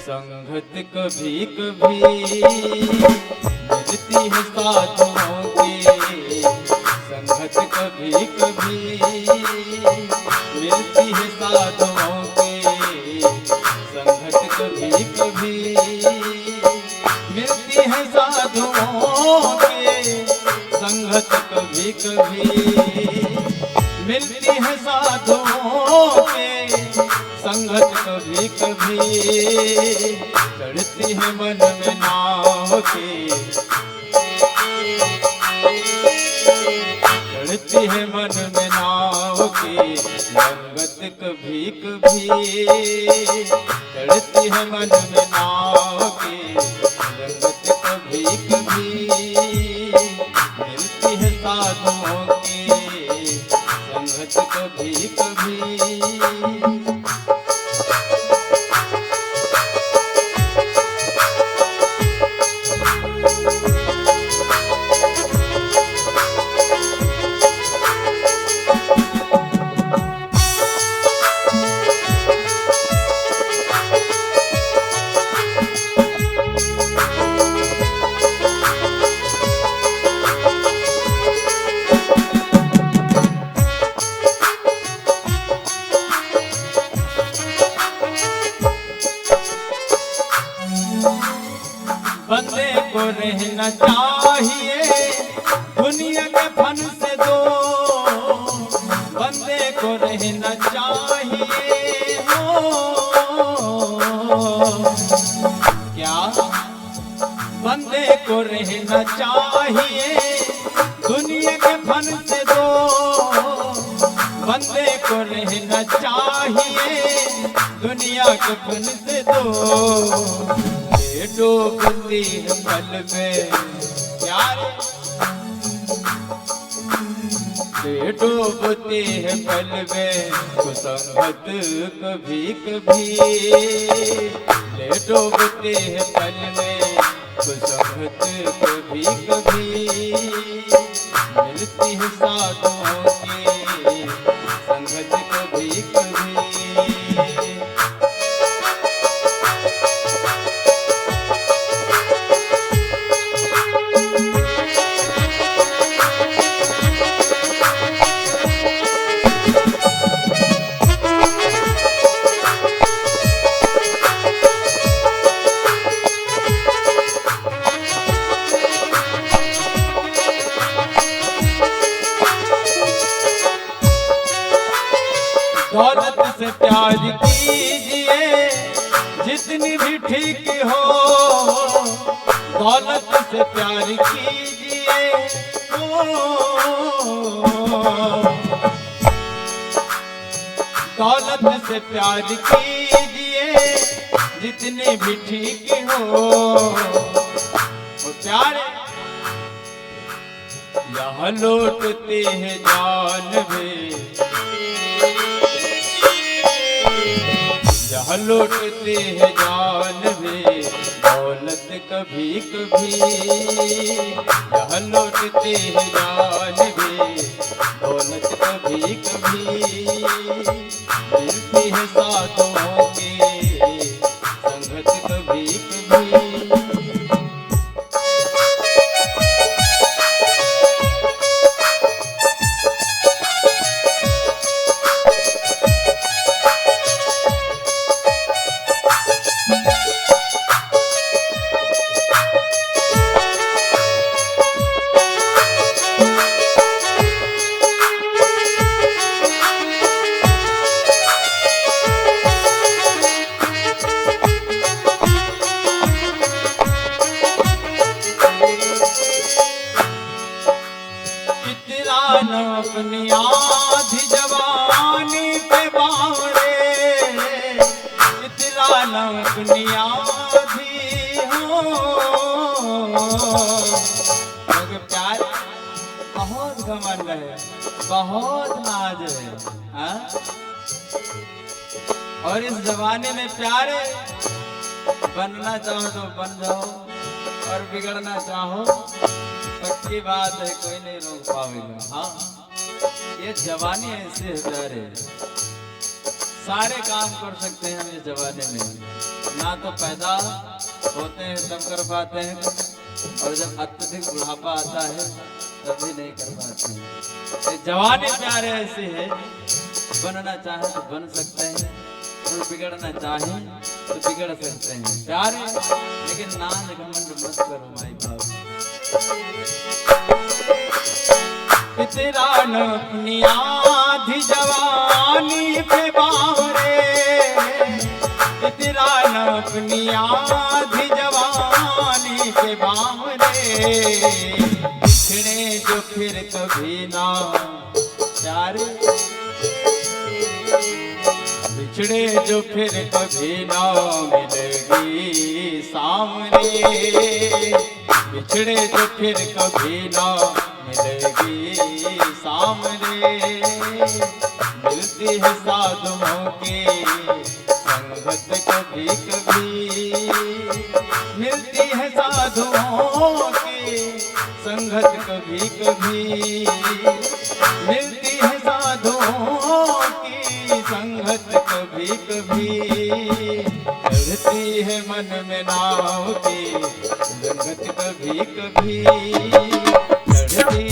संगत कभी कभी मिलती है साधुओं की, संगत कभी कभी मिलती है साधुओं की, संगत कभी कभी मिलती है साधुओं की, संगत कभी कभी मिलती है साधुओं की, संगत कभी कभी चढ़ती है मन में नाव की, चढ़ती है मन में नाव की, संगत कभी कभी चढ़ती है मन में नाव की, संगत कभी कभी मिलती है साधुओं की, संगत कभी कभी। बंदे को रहना चाहिए दुनिया के फन से दो, बंदे को रहना चाहिए हो क्या, बंदे को रहना चाहिए दुनिया के फन से दो, बंदे को रहना चाहिए दुनिया के फन से दो। डूबती है पल में प्यार, डूबती है पल में तो संगत कभी कभी, डूबती है पल में तो संगत कभी कभी मिलती है साधुओं की, संगत कभी कभी। दौलत से प्यार कीजिए जितनी भी ठीक हो, दौलत से प्यार कीजिए दौलत से प्यार कीजिए जितने भी ठीक हो, वो प्यार यहाँ लौटते हैं जान में, यहाँ लौटते हैं जान में दौलत कभी कभी, यहाँ लौटते हैं जान में दौलत कभी कभी मिलती है साधुओं की, संगत कभी कभी। अपनी आधी जवानी पे बावड़े, इतना न अपनी आधी हो, क्योंकि प्यार बहुत घमंड है, बहुत नाज है, हाँ? और इस जमाने में प्यार बनना चाहो तो बन जाओ और बिगड़ना चाहो पक्की बात है कोई नहीं रोक पाएगा। हाँ, ये जवानी ऐसे है प्यारे, सारे काम कर सकते हैं हम इस जमाने में। ना तो पैदा होते हैं तब कर पाते हैं, और जब अत्यधिक बुढ़ापा आता है तब भी नहीं कर पाते हैं। जवानी प्यारे ऐसी है, बनना चाहे तो बन सकते हैं और बिगड़ना चाहे तो बिगड़ सकते हैं प्यारे, लेकिन नाज घमंड मत करो माई बाप। तेरा न अपनी आधी जवानी पे बावरे, तेरा न अपनी आधी जवानी पे बावरे, बिछड़े जो फिर कभी ना प्यारे, बिछड़े जो फिर कभी ना मिलेगी सामने, बिछड़े जो फिर कभी ना मिलेगी सामने, मिलती है साधुओं की संगत कभी कभी, मिलती है साधुओं की संगत कभी कभी, मिलती है साधुओं की संगत कभी कभी, चढ़ती है मन में नाव की संगत कभी कभी, चढ़ती